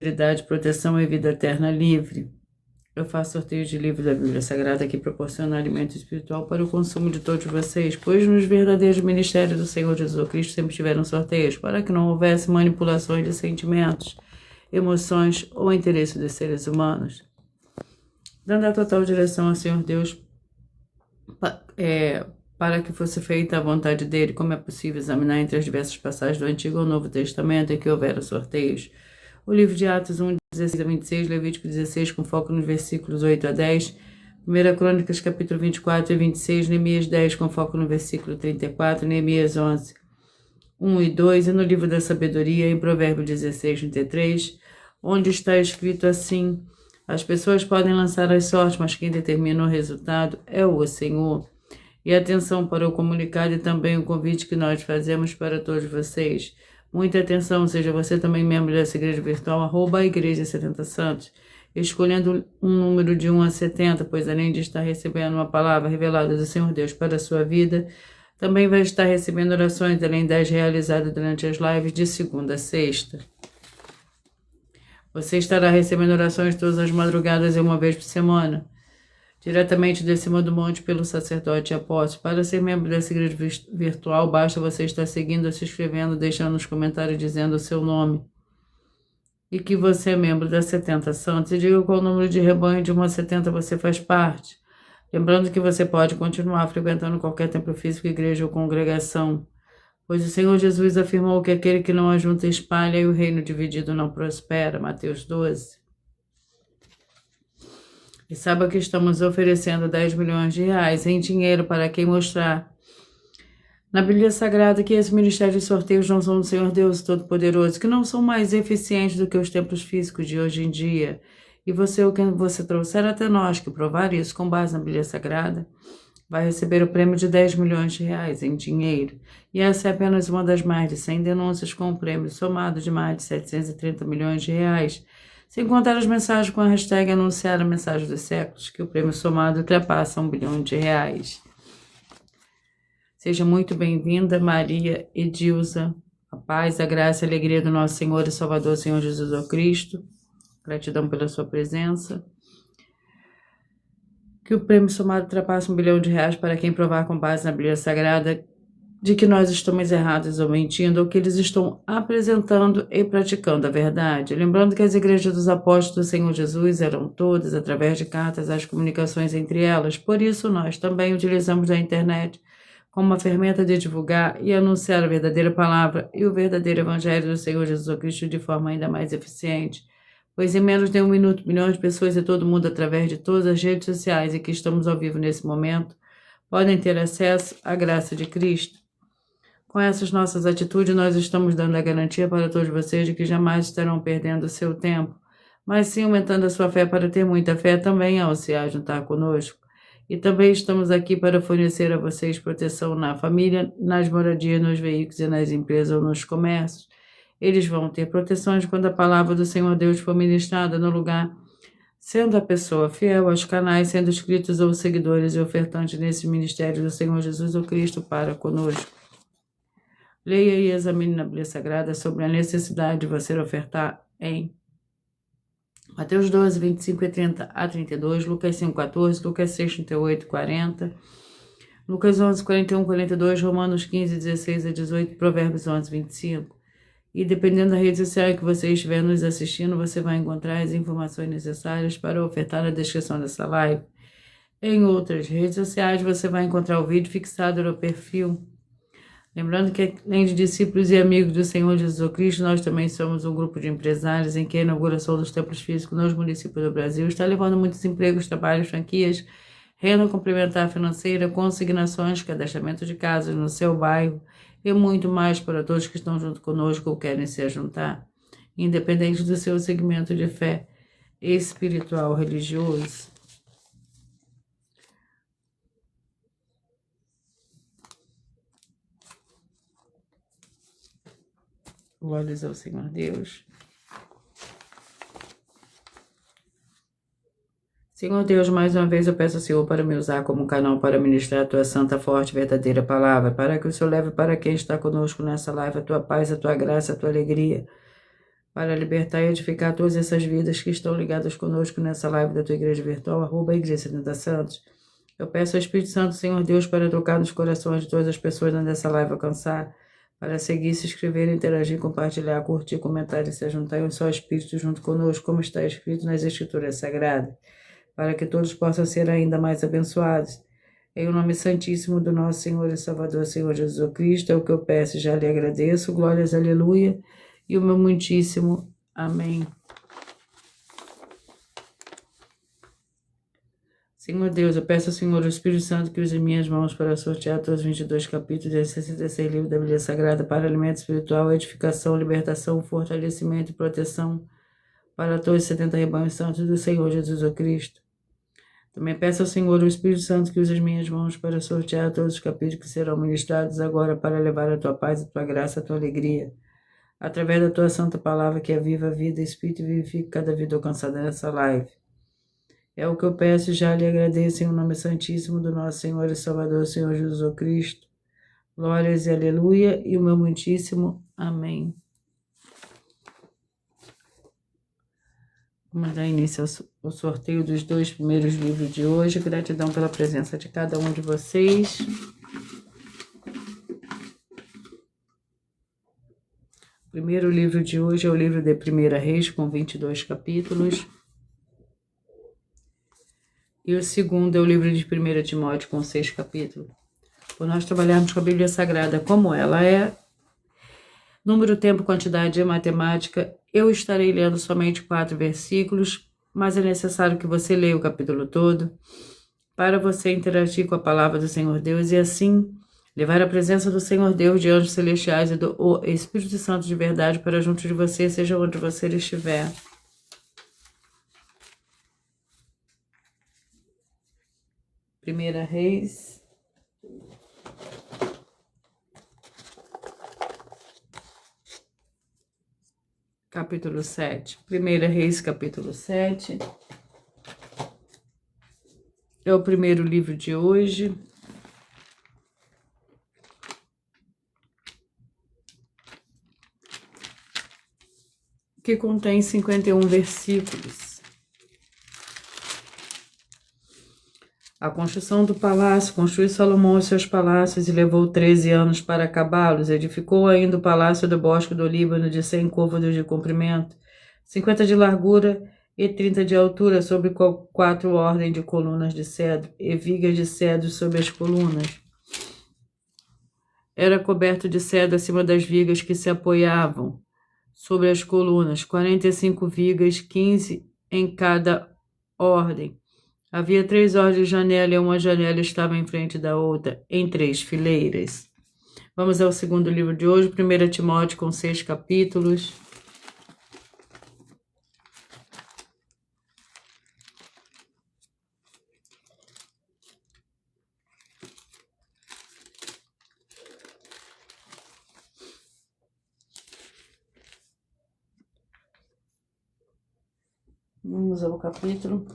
prosperidade, proteção e vida eterna livre. Eu faço sorteio de livros da Bíblia Sagrada que proporciona alimento espiritual para o consumo de todos vocês, pois nos verdadeiros ministérios do Senhor Jesus Cristo sempre tiveram sorteios, para que não houvesse manipulações de sentimentos, emoções ou interesse dos seres humanos. Dando a total direção ao Senhor Deus, para que fosse feita a vontade dele, como é possível examinar entre as diversas passagens do Antigo ou Novo Testamento em que houveram sorteios. O livro de Atos 1, 16 a 26, Levítico 16, com foco nos versículos 8 a 10, 1 Crônicas, capítulo 24 e 26, Neemias 10, com foco no versículo 34, Neemias 11, 1 e 2, e no livro da sabedoria, em Provérbio 16, 33, onde está escrito assim: as pessoas podem lançar as sortes, mas quem determina o resultado é o Senhor. E atenção para o comunicado e também o convite que nós fazemos para todos vocês. Muita atenção, seja você também membro dessa igreja virtual, @igreja 70 Santos, escolhendo um número de 1 a 70, pois além de estar recebendo uma palavra revelada do Senhor Deus para a sua vida, também vai estar recebendo orações além das realizadas durante as lives de segunda a sexta. Você estará recebendo orações todas as madrugadas e uma vez por semana, diretamente de cima do monte pelo sacerdote e apóstolo. Para ser membro dessa igreja virtual, basta você estar seguindo, se inscrevendo, deixando nos comentários dizendo o seu nome e que você é membro da 70 Santos, e diga qual número de rebanho de 1 a 70 você faz parte. Lembrando que você pode continuar frequentando qualquer templo físico, igreja ou congregação, pois o Senhor Jesus afirmou que aquele que não ajunta espalha e o reino dividido não prospera. Mateus 12. E saiba que estamos oferecendo 10 milhões de reais em dinheiro para quem mostrar na Bíblia Sagrada que esse ministério de sorteios não são do Senhor Deus Todo-Poderoso, que não são mais eficientes do que os templos físicos de hoje em dia. E você, o que você trouxer até nós, que provar isso com base na Bíblia Sagrada, vai receber o prêmio de 10 milhões de reais em dinheiro. E essa é apenas uma das mais de 100 denúncias com um prêmio somado de mais de 730 milhões de reais, sem contar as mensagens com a hashtag anunciar a mensagem dos séculos, que o prêmio somado ultrapassa 1 bilhão de reais. Seja muito bem-vinda, Maria Edilza. A paz, a graça e a alegria do nosso Senhor e Salvador, Senhor Jesus Cristo. Gratidão pela sua presença. Que o prêmio somado ultrapasse 1 bilhão de reais para quem provar com base na Bíblia Sagrada de que nós estamos errados ou mentindo, ou que eles estão apresentando e praticando a verdade. Lembrando que as igrejas dos apóstolos do Senhor Jesus eram todas através de cartas, as comunicações entre elas. Por isso, nós também utilizamos a internet como uma ferramenta de divulgar e anunciar a verdadeira palavra e o verdadeiro evangelho do Senhor Jesus Cristo de forma ainda mais eficiente. Pois em menos de 1 minuto, milhões de pessoas e todo mundo, através de todas as redes sociais e que estamos ao vivo nesse momento, podem ter acesso à graça de Cristo. Com essas nossas atitudes, nós estamos dando a garantia para todos vocês de que jamais estarão perdendo o seu tempo, mas sim aumentando a sua fé para ter muita fé também ao se juntar conosco. E também estamos aqui para fornecer a vocês proteção na família, nas moradias, nos veículos e nas empresas ou nos comércios. Eles vão ter proteções quando a palavra do Senhor Deus for ministrada no lugar, sendo a pessoa fiel aos canais, sendo inscritos ou seguidores e ofertantes nesse ministério do Senhor Jesus ou Cristo para conosco. Leia e examine na Bíblia Sagrada sobre a necessidade de você ofertar em Mateus 12, 25 e 30 a 32, Lucas 5, 14, Lucas 6, 38 e 40, Lucas 11, 41, 42, Romanos 15, 16 a 18, Provérbios 11, 25. E dependendo da rede social que você estiver nos assistindo, você vai encontrar as informações necessárias para ofertar na descrição dessa live. Em outras redes sociais, você vai encontrar o vídeo fixado no perfil. Lembrando que, além de discípulos e amigos do Senhor Jesus Cristo, nós também somos um grupo de empresários em que a inauguração dos templos físicos nos municípios do Brasil está levando muitos empregos, trabalhos, franquias, renda complementar financeira, consignações, cadastramento de casas no seu bairro e muito mais para todos que estão junto conosco ou querem se juntar, independente do seu segmento de fé espiritual, religioso. Glórias ao Senhor Deus. Senhor Deus, mais uma vez eu peço ao Senhor para me usar como canal para ministrar a tua santa, forte, verdadeira palavra, para que o Senhor leve para quem está conosco nessa live a tua paz, a tua graça, a tua alegria, para libertar e edificar todas essas vidas que estão ligadas conosco nessa live da tua igreja virtual, @Igreja 70 Santos. Eu peço ao Espírito Santo, Senhor Deus, para tocar nos corações de todas as pessoas onde essa live alcançar, para seguir, se inscrever, interagir, compartilhar, curtir, comentar e se juntar em um só Espírito junto conosco, como está escrito nas Escrituras Sagradas, para que todos possam ser ainda mais abençoados. Em o nome santíssimo do nosso Senhor e Salvador, Senhor Jesus Cristo, é o que eu peço e já lhe agradeço. Glórias, aleluia, e o meu muitíssimo amém. Senhor Deus, eu peço ao Senhor, o Espírito Santo, que use minhas mãos para sortear todos os 22 capítulos e 66 livros da Bíblia Sagrada para alimento espiritual, edificação, libertação, fortalecimento e proteção para todos os 70 rebanhos santos do Senhor Jesus Cristo. Também peço ao Senhor, o Espírito Santo, que use as minhas mãos para sortear todos os capítulos que serão ministrados agora para levar a tua paz, a tua graça, a tua alegria, através da tua santa palavra, que é viva, vida, Espírito, e vivifica cada vida alcançada nessa live. É o que eu peço e já lhe agradeço em o nome santíssimo do nosso Senhor e Salvador, Senhor Jesus Cristo. Glórias e aleluia, e o meu muitíssimo amém. Vamos dar início ao sorteio dos 2 primeiros livros de hoje. Gratidão pela presença de cada um de vocês. O primeiro livro de hoje é o livro de 1 Reis, com 22 capítulos. E o segundo é o livro de 1 Timóteo, com 6 capítulos. Por nós trabalharmos com a Bíblia Sagrada como ela é, número, tempo, quantidade e matemática, eu estarei lendo somente 4 versículos, mas é necessário que você leia o capítulo todo para você interagir com a palavra do Senhor Deus e assim levar a presença do Senhor Deus, de anjos celestiais e do Espírito Santo de verdade para junto de você, seja onde você estiver. Primeira Reis, capítulo 7. Primeira Reis, capítulo 7. É o primeiro livro de hoje. Que contém 51 versículos. A construção do palácio, construiu Salomão os seus palácios e levou 13 anos para acabá-los. Edificou ainda o palácio do bosque do Líbano de 100 côvados de comprimento, 50 de largura e 30 de altura, sobre 4 ordens de colunas de cedro e vigas de cedro sobre as colunas. Era coberto de cedro acima das vigas que se apoiavam sobre as colunas, 45 vigas, 15 em cada ordem. Havia 3 ordens de janela e uma janela estava em frente da outra, em 3 fileiras. Vamos ao segundo livro de hoje, 1 Timóteo, com 6 capítulos. Vamos ao capítulo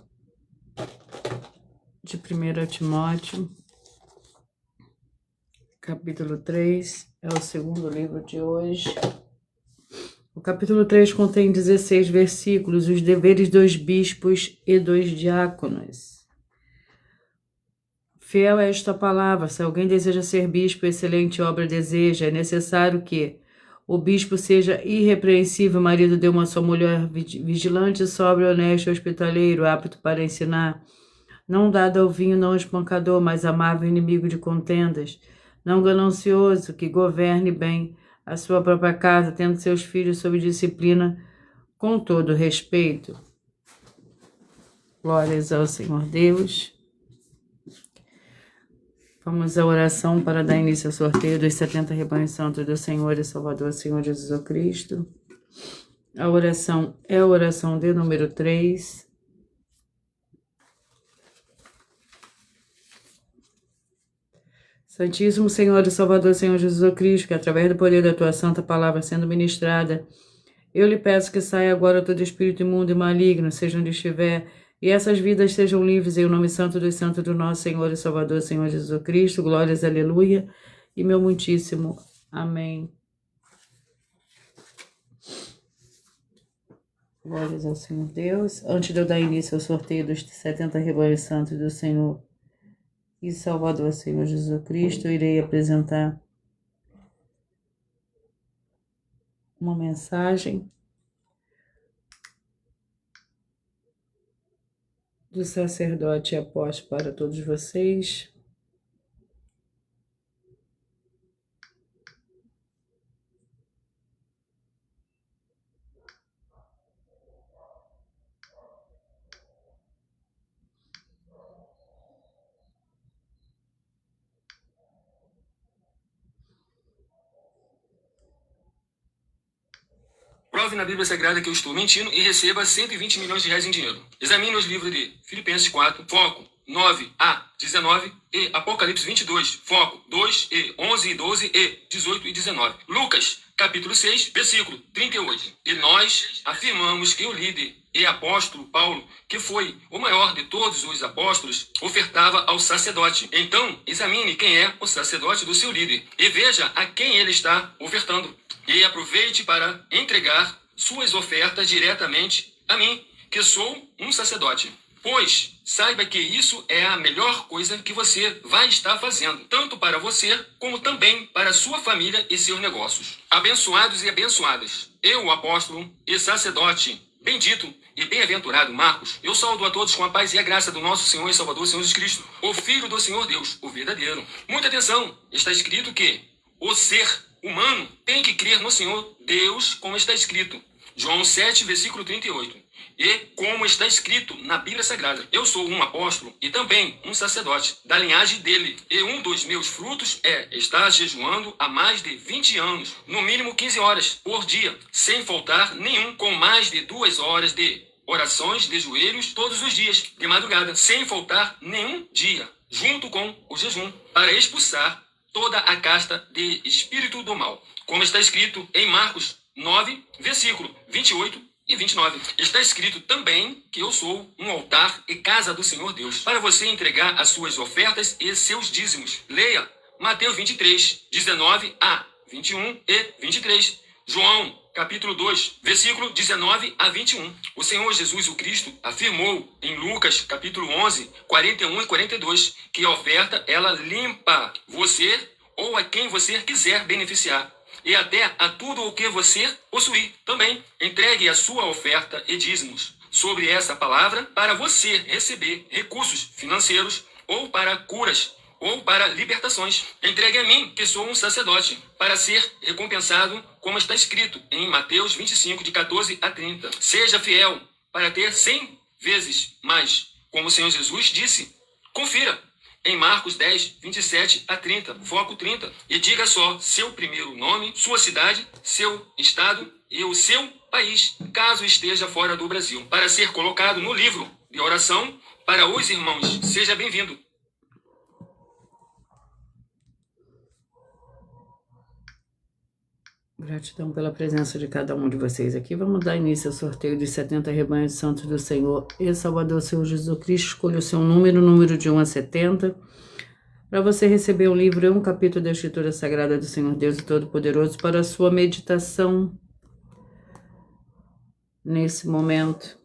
de 1 Timóteo, capítulo 3, é o segundo livro de hoje. O capítulo 3 contém 16 versículos, os deveres dos bispos e dos diáconos. Fiel é esta palavra, se alguém deseja ser bispo, excelente obra deseja, é necessário que o bispo seja irrepreensível, marido de uma só mulher, vigilante, sóbrio, honesto, hospitaleiro, apto para ensinar, não dado ao vinho, não espancador, mas amável, inimigo de contendas, não ganancioso, que governe bem a sua própria casa, tendo seus filhos sob disciplina, com todo respeito. Glórias ao Senhor Deus. Vamos à oração para dar início ao sorteio dos 70 rebanhos santos do Senhor e Salvador, Senhor Jesus Cristo. A oração é a oração de número 3. Santíssimo Senhor e Salvador, Senhor Jesus Cristo, que através do poder da tua santa palavra sendo ministrada, eu lhe peço que saia agora todo espírito imundo e maligno, seja onde estiver, e essas vidas sejam livres em o nome santo dos santos do nosso Senhor e Salvador, Senhor Jesus Cristo. Glórias, aleluia, e meu muitíssimo amém. Glórias ao Senhor Deus. Antes de eu dar início ao sorteio dos 70 rebanhos santos do Senhor e Salvador, Senhor Jesus Cristo, eu irei apresentar uma mensagem do sacerdote e apóstolo para todos vocês. Prove na Bíblia Sagrada que eu estou mentindo e receba 120 milhões de reais em dinheiro. Examine os livros de Filipenses 4, foco 9 a 19 e Apocalipse 22, foco 2 e 11 e 12 e 18 e 19. Lucas, capítulo 6, versículo 38. E nós afirmamos que o líder e apóstolo Paulo, que foi o maior de todos os apóstolos, ofertava ao sacerdote. Então, examine quem é o sacerdote do seu líder e veja a quem ele está ofertando. E aproveite para entregar suas ofertas diretamente a mim, que sou um sacerdote. Pois saiba que isso é a melhor coisa que você vai estar fazendo, tanto para você, como também para sua família e seus negócios. Abençoados e abençoadas, eu, o apóstolo e sacerdote, bendito e bem-aventurado Marcos, eu saúdo a todos com a paz e a graça do nosso Senhor e Salvador, Senhor Jesus Cristo, o Filho do Senhor Deus, o verdadeiro. Muita atenção, está escrito que o ser humano tem que crer no Senhor Deus, como está escrito. João 7, versículo 38. E como está escrito na Bíblia Sagrada, eu sou um apóstolo e também um sacerdote da linhagem dele. E um dos meus frutos é estar jejuando há mais de 20 anos, no mínimo 15 horas por dia, sem faltar nenhum, com mais de 2 horas de orações de joelhos todos os dias, de madrugada, sem faltar nenhum dia, junto com o jejum, para expulsar toda a casta de espírito do mal. Como está escrito em Marcos 9, versículo 28 e 29. Está escrito também que eu sou um altar e casa do Senhor Deus, para você entregar as suas ofertas e seus dízimos. Leia Mateus 23, 19 a 21 e 23. João, capítulo 2, versículo 19 a 21. O Senhor Jesus, o Cristo, afirmou em Lucas, capítulo 11, 41 e 42, que a oferta, ela limpa você ou a quem você quiser beneficiar, e até a tudo o que você possuir. Também entregue a sua oferta e dízimos sobre essa palavra para você receber recursos financeiros ou para curas ou para libertações. Entregue a mim, que sou um sacerdote, para ser recompensado, como está escrito em Mateus 25, de 14 a 30. Seja fiel para ter 100 vezes mais, como o Senhor Jesus disse. Confira em Marcos 10, 27 a 30, foco 30, e diga só seu primeiro nome, sua cidade, seu estado e o seu país, caso esteja fora do Brasil, para ser colocado no livro de oração para os irmãos. Seja bem-vindo. Gratidão pela presença de cada um de vocês aqui. Vamos dar início ao sorteio dos 70 rebanhos santos do Senhor e Salvador, Senhor Jesus Cristo. Escolha o seu número de 1 a 70, para você receber um livro e um capítulo da Escritura Sagrada do Senhor Deus Todo-Poderoso para a sua meditação nesse momento.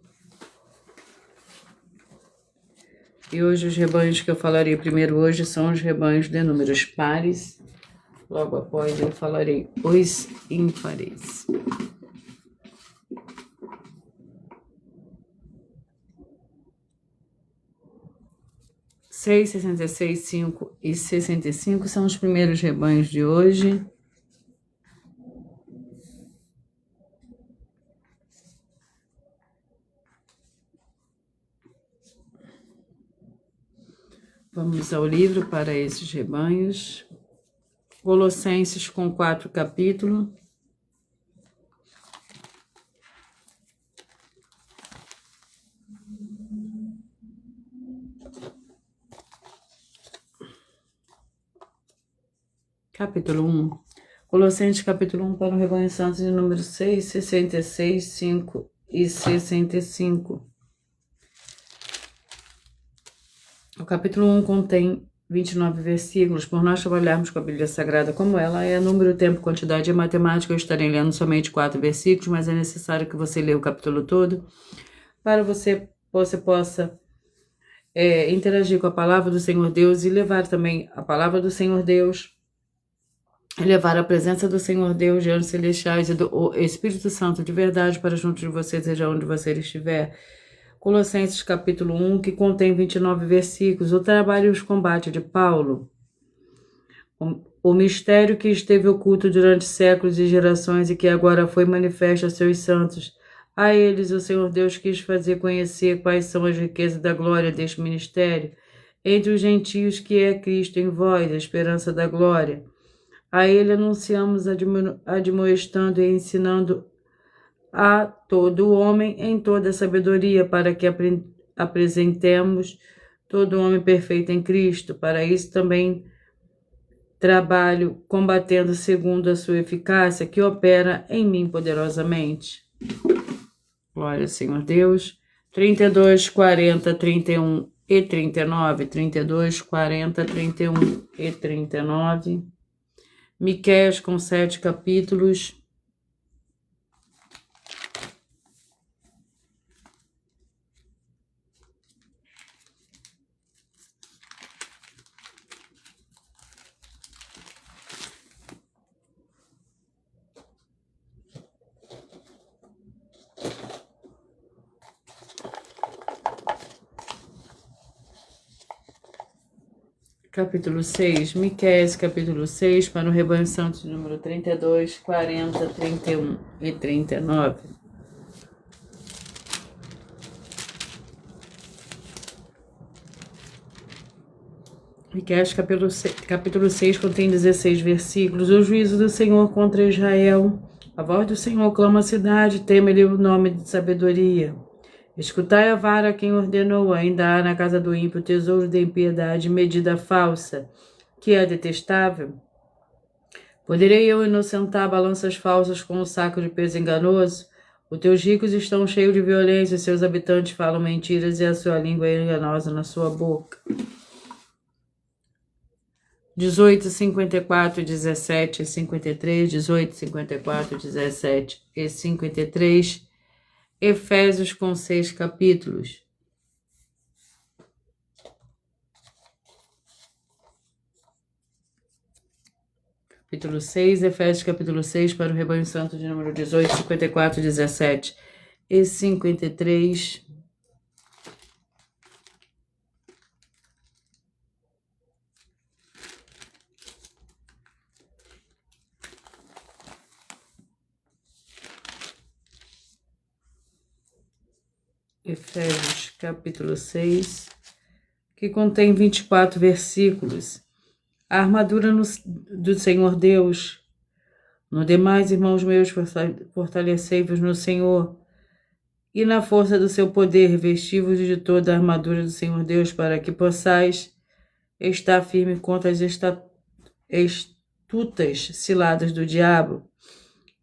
E hoje os rebanhos que eu falarei primeiro hoje são os rebanhos de números pares. Logo após eu falarei os ímpares. Seis, 66, 5 e 65 são os primeiros rebanhos de hoje. Vamos ao livro para esses rebanhos. Colossenses com 4 capítulos. Capítulo 1. Colossenses capítulo 1 para o rebanho santo de número 6, 66, 5 e 65. O capítulo 1 contém 29 versículos. Por nós trabalharmos com a Bíblia Sagrada como ela é, número, tempo, quantidade e matemática, eu estarei lendo somente 4 versículos, mas é necessário que você leia o capítulo todo para você possa interagir com a palavra do Senhor Deus e levar também a palavra do Senhor Deus, levar a presença do Senhor Deus, de anjos celestiais e do Espírito Santo de verdade para junto de você, seja onde você estiver. Colossenses capítulo 1, que contém 29 versículos, o trabalho e os combates de Paulo. O mistério que esteve oculto durante séculos e gerações e que agora foi manifesto a seus santos. A eles o Senhor Deus quis fazer conhecer quais são as riquezas da glória deste ministério entre os gentios, que é Cristo em vós, a esperança da glória. A ele anunciamos admoestando e ensinando a todo homem em toda sabedoria, para que apresentemos todo homem perfeito em Cristo. Para isso também trabalho, combatendo segundo a sua eficácia, que opera em mim poderosamente. Glória ao Senhor Deus. 32, 40, 31 e 39. 32, 40, 31 e 39. Miqueias com 7 capítulos. Capítulo 6, Miqueias, capítulo 6, para o rebanho santo, número 32, 40, 31 e 39. Miqueias, capítulo 6, contém 16 versículos. O juízo do Senhor contra Israel. A voz do Senhor clama a cidade, teme-lhe o nome de sabedoria. Escutai a vara quem ordenou, ainda há na casa do ímpio tesouro de impiedade, medida falsa, que é detestável. Poderei eu inocentar balanças falsas com um saco de peso enganoso? Os teus ricos estão cheios de violência, seus habitantes falam mentiras e a sua língua é enganosa na sua boca. 18, 54, 17 e 53, 18, 54, 17 e 53, Efésios com 6 capítulos. Capítulo 6, Efésios capítulo 6, para o rebanho santo de número 18, 54, 17 e 53. Efésios capítulo 6, que contém 24 versículos. A armadura do Senhor Deus. No demais, irmãos meus, fortalecei-vos no Senhor e na força do seu poder, vestivos de toda a armadura do Senhor Deus, para que possais estar firme contra as astutas ciladas do diabo.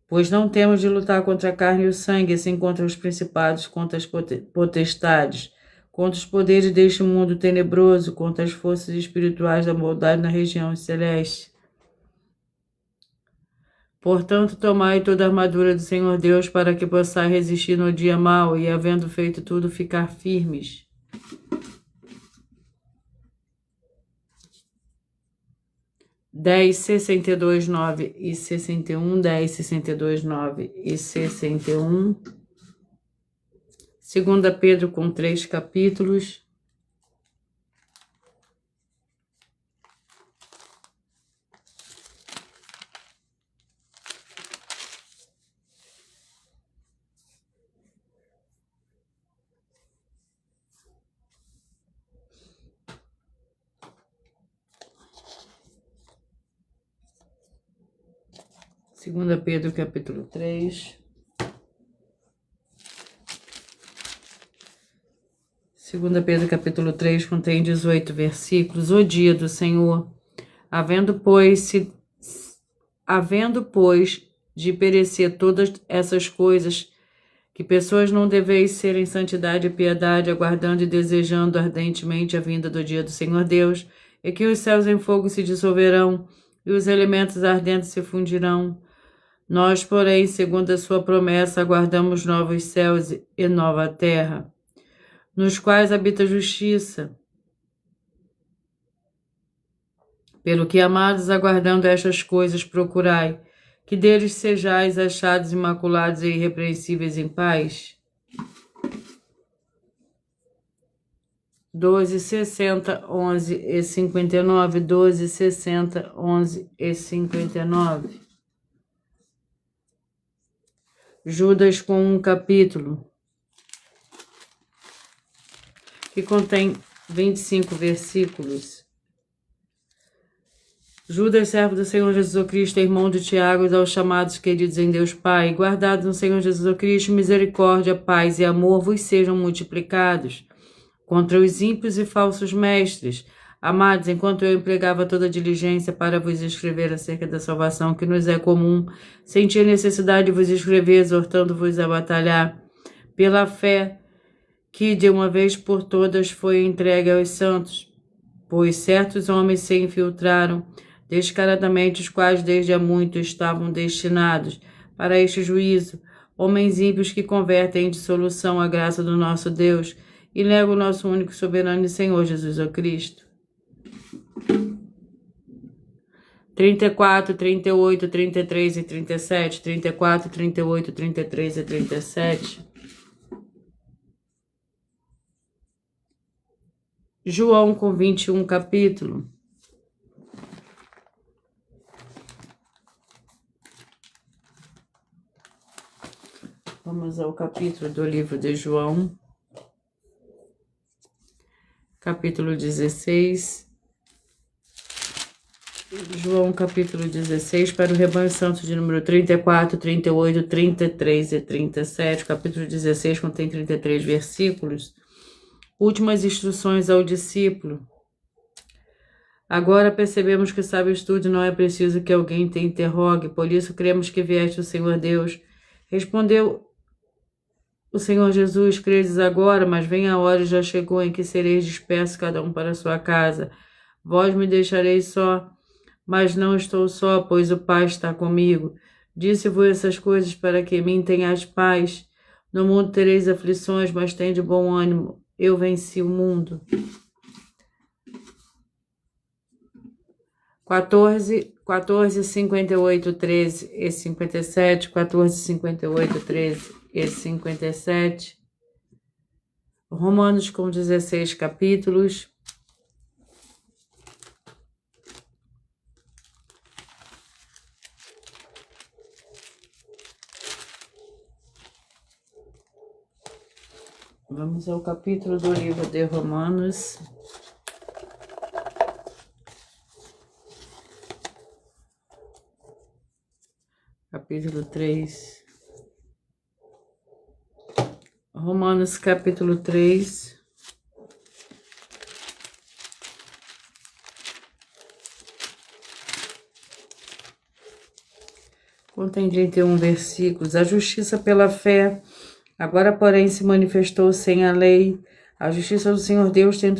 Pois não temos de lutar contra a carne e o sangue, assim contra os principados, contra as potestades, contra os poderes deste mundo tenebroso, contra as forças espirituais da maldade na região celeste. Portanto, tomai toda a armadura do Senhor Deus, para que possais resistir no dia mau e, havendo feito tudo, ficar firmes. Dez, 62, 9 e 61, 10, 62, 9 e 61. 2 Pedro com 3 capítulos. Segunda Pedro, capítulo 3. 2 Pedro, capítulo 3, contém 18 versículos. O dia do Senhor. Havendo, pois, de perecer todas essas coisas, que pessoas não deveis ser em santidade e piedade, aguardando e desejando ardentemente a vinda do dia do Senhor Deus, e que os céus em fogo se dissolverão, e os elementos ardentes se fundirão. Nós, porém, segundo a sua promessa, aguardamos novos céus e nova terra, nos quais habita a justiça. Pelo que, amados, aguardando estas coisas, procurai que deles sejais achados imaculados e irrepreensíveis em paz. 12, 60, 11 e 59, 12, 60, 11 e 59. Judas com um capítulo que contém 25 versículos. Judas, servo do Senhor Jesus Cristo, irmão de Tiago, e aos chamados queridos em Deus Pai, guardados no Senhor Jesus Cristo, misericórdia, paz e amor vos sejam multiplicados contra os ímpios e falsos mestres. Amados, enquanto eu empregava toda diligência para vos escrever acerca da salvação que nos é comum, senti a necessidade de vos escrever, exortando-vos a batalhar pela fé que de uma vez por todas foi entregue aos santos, pois certos homens se infiltraram descaradamente, os quais desde há muito estavam destinados para este juízo, homens ímpios que convertem em dissolução a graça do nosso Deus e negam o nosso único soberano e Senhor Jesus Cristo. 34, 38, 33 e 37, 34, 38, 33 e 37. João com 21 capítulo. Vamos ao capítulo do livro de João, capítulo 16. João, capítulo 16, para o rebanho santo de número 34, 38, 33 e 37. Capítulo 16 contém 33 versículos. Últimas instruções ao discípulo. Agora percebemos que sabes tudo e não é preciso que alguém te interrogue, por isso cremos que vieste o Senhor Deus. Respondeu o Senhor Jesus: credes agora, mas vem a hora e já chegou em que sereis dispersos cada um para a sua casa. Vós me deixareis só, mas não estou só, pois o Pai está comigo. Disse-vos essas coisas para que em mim tenhais paz. No mundo tereis aflições, mas tende bom ânimo. Eu venci o mundo. 14, 58, 13 e 57, 14, 58, 13 e 57. Romanos com 16 capítulos. Vamos ao capítulo do livro de Romanos. Capítulo 3. Romanos, capítulo 3. Contém 31 versículos. A justiça pela fé, agora, porém, se manifestou sem a lei. A justiça do Senhor Deus tem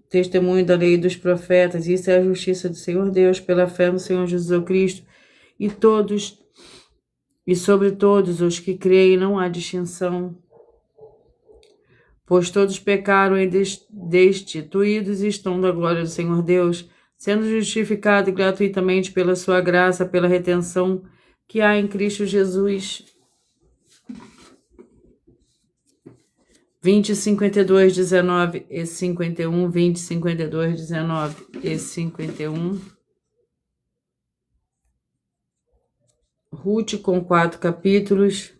testemunho da lei e dos profetas. Isso é a justiça do Senhor Deus pela fé no Senhor Jesus Cristo. E sobre todos os que creem não há distinção, pois todos pecaram e destituídos estão da glória do Senhor Deus, sendo justificados gratuitamente pela sua graça, pela redenção que há em Cristo Jesus. 20, 52, 19 e 51, 20, 52, 19 e 51. Ruth com 4 capítulos.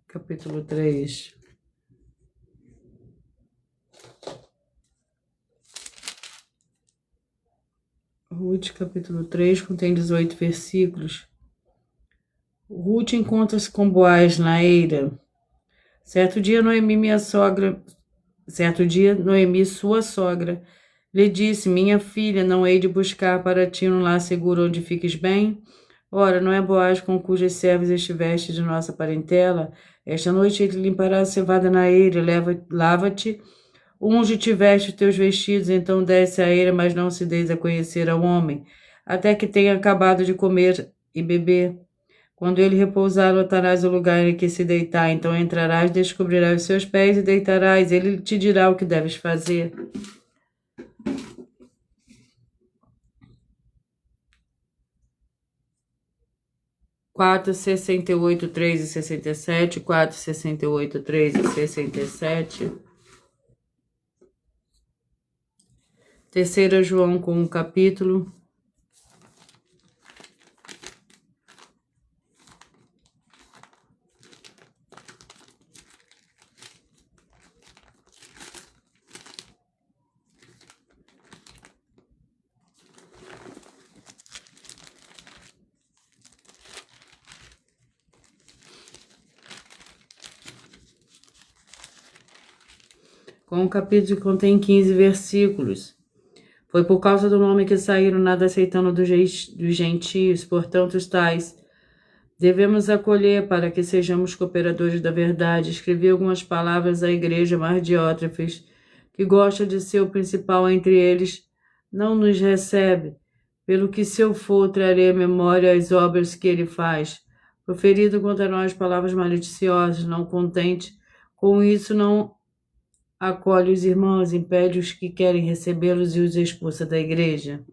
Capítulo 3. Ruth, capítulo 3, contém 18 versículos. Ruth encontra-se com Boaz na eira. Certo dia, Noemi, minha sogra, Certo dia, Noemi, sua sogra, lhe disse: Minha filha, não hei de buscar para ti um lar seguro onde fiques bem? Ora, não é Boaz com cujas servas estiveste de nossa parentela? Esta noite ele limpará a cevada na eira, lava-te, unge-te, veste os teus vestidos, então desce a eira, mas não se deis a conhecer ao homem, até que tenha acabado de comer e beber. Quando ele repousar, notarás o lugar em que se deitar, então entrarás, descobrirás os seus pés e deitarás, ele te dirá o que deves fazer. Quatro, 68, 3 e 67, 4, 68, 3 e 67. Terceira João com um capítulo. Com um capítulo que contém 15 versículos. Foi por causa do nome que saíram, nada aceitando dos gentios, portanto, os tais devemos acolher para que sejamos cooperadores da verdade. Escrevi algumas palavras à igreja, mas Diótrefes, que gosta de ser o principal entre eles, não nos recebe, pelo que se eu for, trarei à memória as obras que ele faz. Proferido contra nós palavras maliciosas, não contente com isso, não acolhe os irmãos, impede os que querem recebê-los e os expulsa da igreja.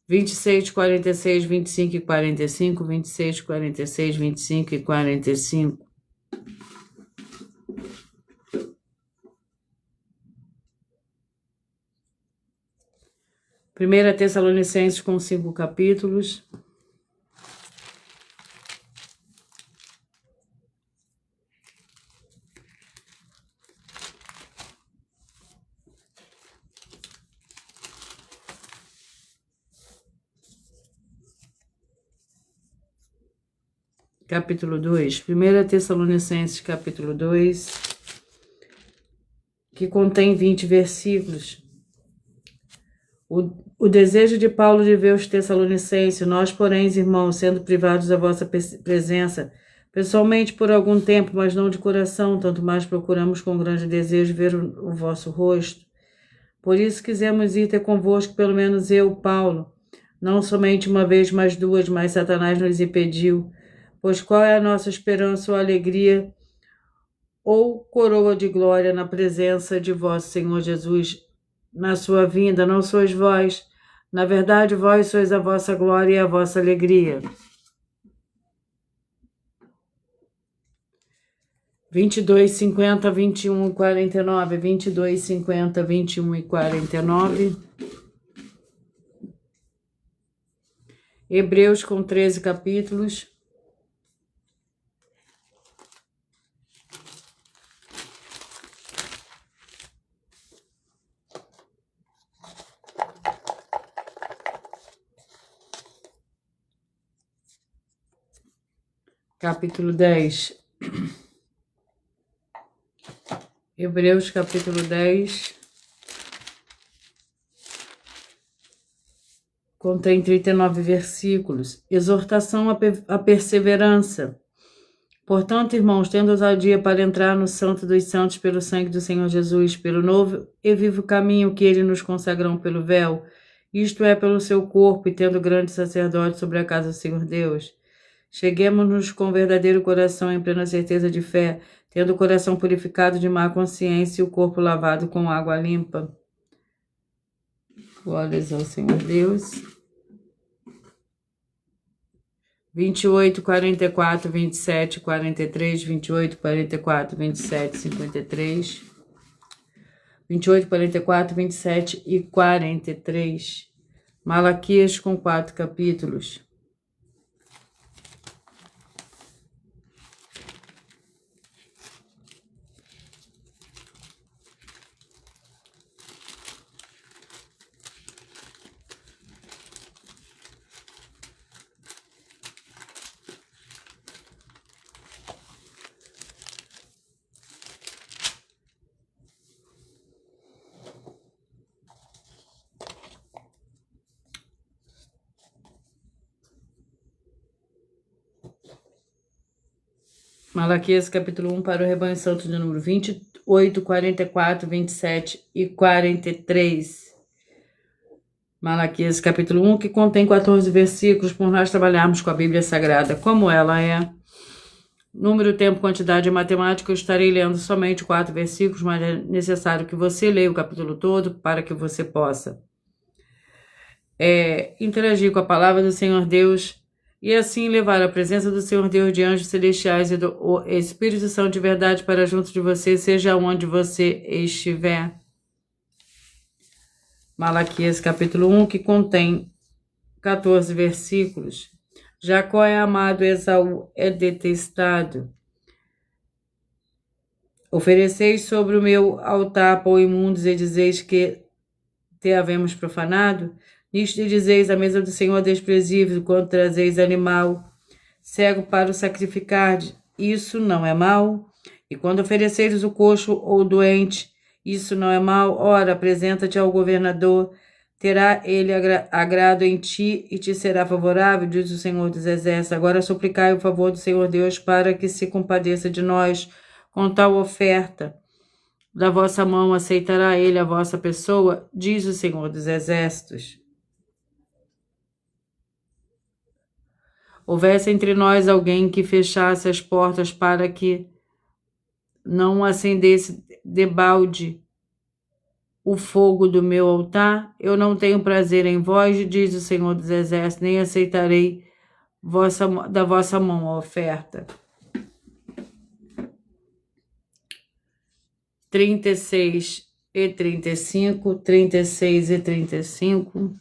26, 46, 25 e 45, 26, 46, 25 e 45. Primeira Tessalonicenses com 5 capítulos. Capítulo 2, 1 Tessalonicenses, capítulo 2, que contém 20 versículos. O desejo de Paulo de ver os Tessalonicenses, nós, porém, irmãos, sendo privados da vossa presença, pessoalmente por algum tempo, mas não de coração, tanto mais procuramos com grande desejo ver o vosso rosto. Por isso quisemos ir ter convosco, pelo menos eu, Paulo, não somente uma vez, mas duas, mas Satanás nos impediu. Pois qual é a nossa esperança ou alegria ou coroa de glória na presença de vosso Senhor Jesus, na sua vinda? Não sois vós, na verdade vós sois a vossa glória e a vossa alegria. 22, 50, 21 e 49, 22, 50, 21 e 49. Hebreus com 13 capítulos. Capítulo 10. Hebreus, capítulo 10. Contém 39 versículos. Exortação à perseverança. Portanto, irmãos, tendo ousadia para entrar no Santo dos Santos pelo sangue do Senhor Jesus, pelo novo e vivo caminho que ele nos consagrou pelo véu, isto é, pelo seu corpo, e tendo grande sacerdote sobre a casa do Senhor Deus. Cheguemos-nos com verdadeiro coração em plena certeza de fé, tendo o coração purificado de má consciência e o corpo lavado com água limpa. Glórias ao Senhor Deus. 28, 44, 27, 43, 28, 44, 27, 53. 28, 44, 27 e 43. Malaquias com 4 capítulos. Malaquias capítulo 1 para o rebanho santo de número 28, 44, 27 e 43. Malaquias capítulo 1, que contém 14 versículos, por nós trabalharmos com a Bíblia Sagrada como ela é. Número, tempo, quantidade e matemática, eu estarei lendo somente 4 versículos, mas é necessário que você leia o capítulo todo para que você possa interagir com a palavra do Senhor Deus e assim levar a presença do Senhor Deus de anjos celestiais e do Espírito Santo de verdade para junto de você, seja onde você estiver. Malaquias capítulo 1, que contém 14 versículos. Jacó é amado, Esaú é detestado. Ofereceis sobre o meu altar pão imundos e dizeis que te havemos profanado? Nisto dizeis a mesa do Senhor desprezível, quando trazeis animal cego para o sacrificar, isso não é mal? E quando ofereceres o coxo ou doente, isso não é mal? Ora, apresenta-te ao governador, terá ele agrado em ti e te será favorável, diz o Senhor dos Exércitos. Agora suplicai o favor do Senhor Deus para que se compadeça de nós com tal oferta. Da vossa mão aceitará ele a vossa pessoa, diz o Senhor dos Exércitos. Houvesse entre nós alguém que fechasse as portas para que não acendesse debalde o fogo do meu altar, eu não tenho prazer em vós, diz o Senhor dos Exércitos, nem aceitarei da vossa mão a oferta. 36 e 35, 36 e 35.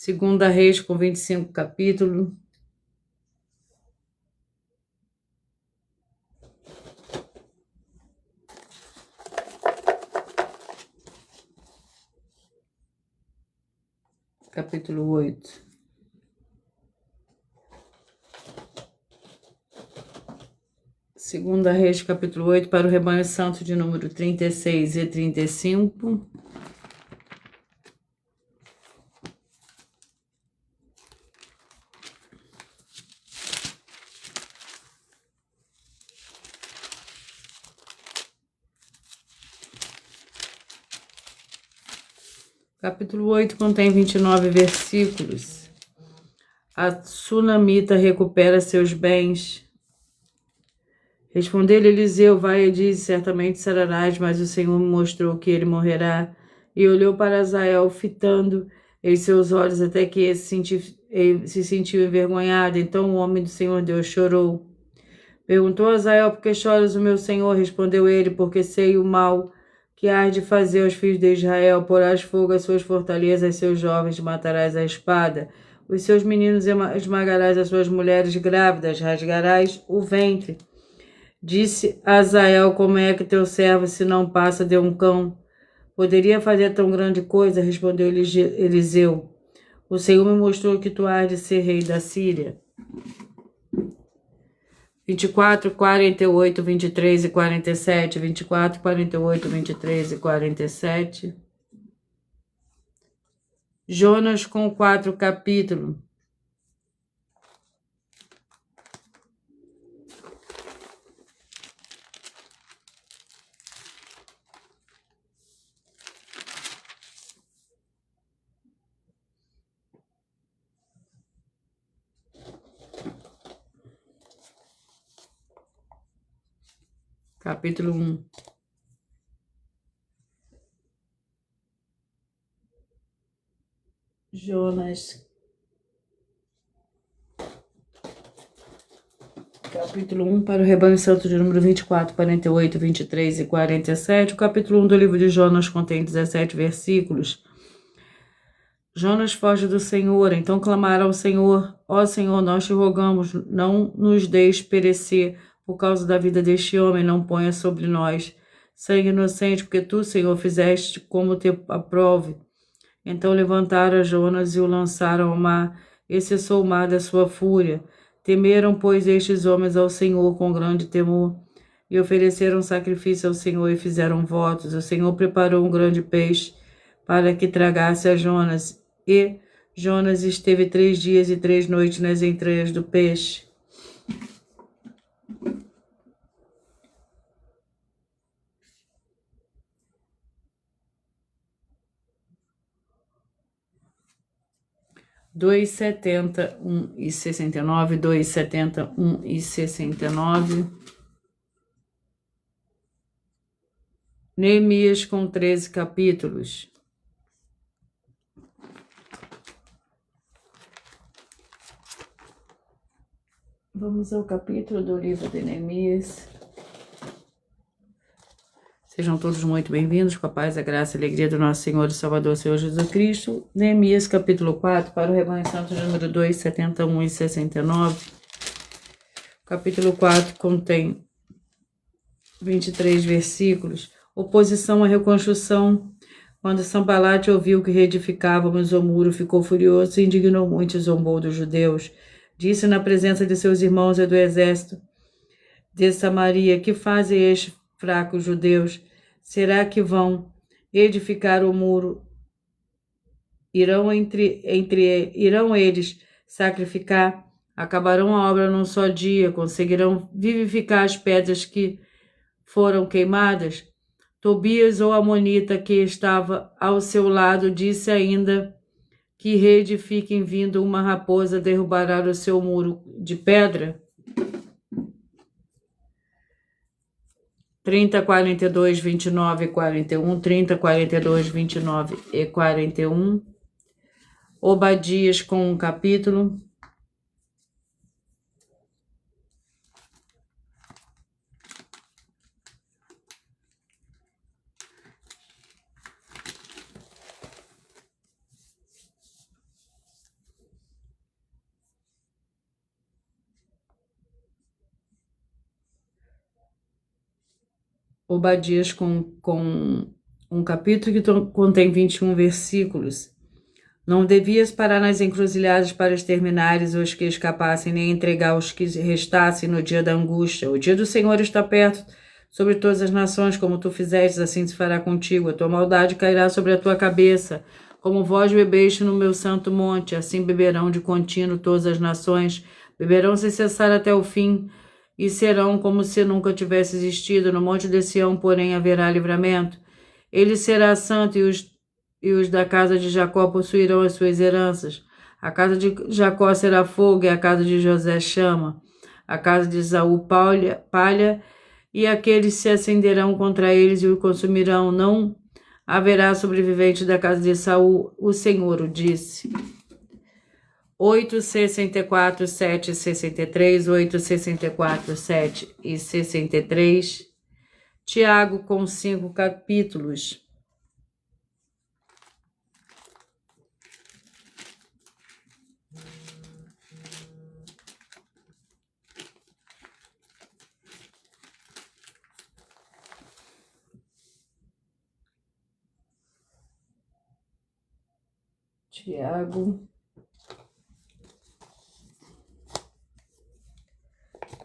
Segunda Reis com 25 capítulos. Capítulo 8. Segunda Reis, capítulo 8, para o rebanho santo de número 36 e 35. Capítulo 8 contém 29 versículos. A sunamita recupera seus bens. Respondeu-lhe Eliseu, vai e diz, certamente sararás, mas o Senhor me mostrou que ele morrerá. E olhou para Azael, fitando em seus olhos até que ele se sentiu envergonhado. Então o homem do Senhor Deus chorou. Perguntou Azael, por que choras, o meu Senhor? Respondeu ele, porque sei o mal que hás de fazer aos filhos de Israel. Porás fogo às suas fortalezas, seus jovens matarás a espada. Os seus meninos esmagarás, as suas mulheres grávidas rasgarás o ventre. Disse Azael, como é que teu servo, se não passa de um cão, poderia fazer tão grande coisa? Respondeu Eliseu, o Senhor me mostrou que tu hás de ser rei da Síria. 24, 48, 23 e 47, 24, 48, 23 e 47. Jonas com 4 capítulos. Capítulo 1. Jonas. Capítulo 1 para o rebanho santo de número 24, 48, 23 e 47. O capítulo 1 do livro de Jonas contém 17 versículos. Jonas foge do Senhor, então clamaram ao Senhor, ó Senhor, nós te rogamos, não nos deixe perecer por causa da vida deste homem, não ponha sobre nós sangue inocente, porque tu, Senhor, fizeste como te aprove. Então levantaram Jonas e o lançaram ao mar, e cessou o mar da sua fúria. Temeram, pois, estes homens ao Senhor com grande temor, e ofereceram sacrifício ao Senhor e fizeram votos. O Senhor preparou um grande peixe para que tragasse a Jonas, e Jonas esteve 3 dias e 3 noites nas entranhas do peixe. Dois setenta 1,69, 2,70 1,69. Neemias com 13 capítulos. Vamos ao capítulo do livro de Neemias. Sejam todos muito bem-vindos, com a paz, a graça e a alegria do nosso Senhor e Salvador, Senhor Jesus Cristo. Neemias, capítulo 4, para o rebanho santo, número 2, 71 e 69. Capítulo 4 contém 23 versículos. Oposição à reconstrução. Quando Sanbalate ouviu que reedificávamos o muro, ficou furioso, se indignou muito e zombou dos judeus. Disse na presença de seus irmãos e do exército de Samaria: que fazem estes fracos judeus? Será que vão edificar o muro? Irão eles sacrificar? Acabarão a obra num só dia? Conseguirão vivificar as pedras que foram queimadas? Tobias, o amonita, que estava ao seu lado, disse ainda: que reedifiquem, vindo uma raposa derrubará o seu muro de pedra? 30, 42, 29 e 41, 30, 42, 29 e 41. Obadias com um capítulo. Obadias com um capítulo que contém 21 versículos. Não devias parar nas encruzilhadas para exterminares os que escapassem, nem entregar os que restassem no dia da angústia. O dia do Senhor está perto sobre todas as nações, como tu fizestes, assim se fará contigo. A tua maldade cairá sobre a tua cabeça. Como vós bebeste no meu santo monte, assim beberão de contínuo todas as nações, beberão sem cessar até o fim, e serão como se nunca tivesse existido. No monte de Sião, porém, haverá livramento. Ele será santo, e os da casa de Jacó possuirão as suas heranças. A casa de Jacó será fogo, e a casa de José chama. A casa de Esaú palha, e aqueles se acenderão contra eles e o consumirão. Não haverá sobrevivente da casa de Esaú, o Senhor o disse. 8, 64, 7 e 63, 8, 64, 7 e 63. Tiago com 5 capítulos. Tiago,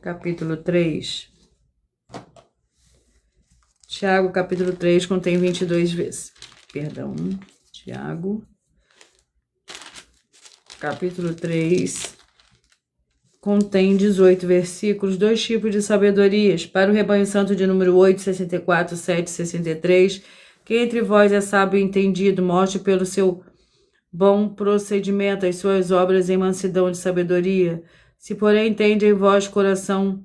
capítulo 3. Tiago, capítulo 3, contém 22 vezes. Tiago, capítulo 3, contém 18 versículos, 2 tipos de sabedorias. Para o rebanho santo de número 8, 64, 7, 63, quem entre vós é sábio e entendido, mostre pelo seu bom procedimento as suas obras em mansidão de sabedoria. Se, porém, tende em vosso coração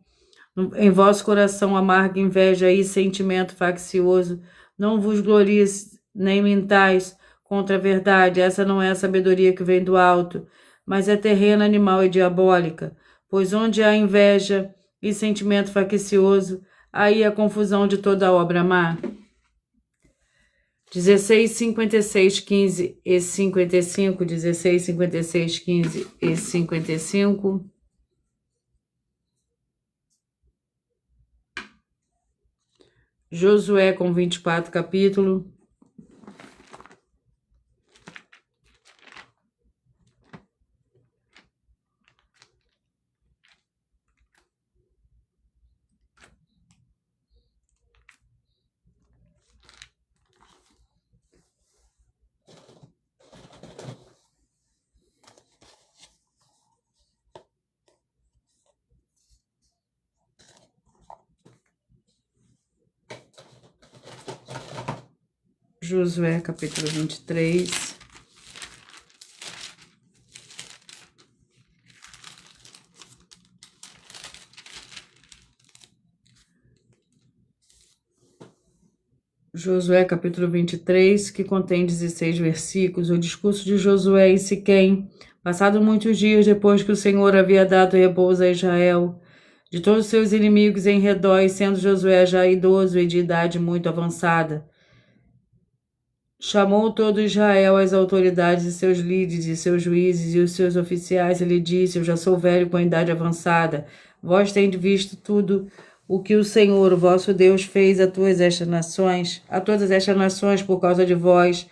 amarga inveja e sentimento faccioso, não vos glorieis nem mintais contra a verdade. Essa não é a sabedoria que vem do alto, mas é terrena, animal e diabólica. Pois onde há inveja e sentimento faccioso, aí a confusão de toda obra má. 16, 56, 15 e 55, 16, 56, 15 e 55. Josué com 24 capítulos. Josué, capítulo 23. Josué, capítulo 23, que contém 16 versículos. O discurso de Josué em Siquém. Passado muitos dias depois que o Senhor havia dado repouso a Israel de todos os seus inimigos em redor, e sendo Josué já idoso e de idade muito avançada, chamou todo Israel, as autoridades e seus líderes e seus juízes e os seus oficiais, e lhe disse: Eu já sou velho com a idade avançada. Vós tendes visto tudo o que o Senhor, o vosso Deus, fez a todas estas nações por causa de vós.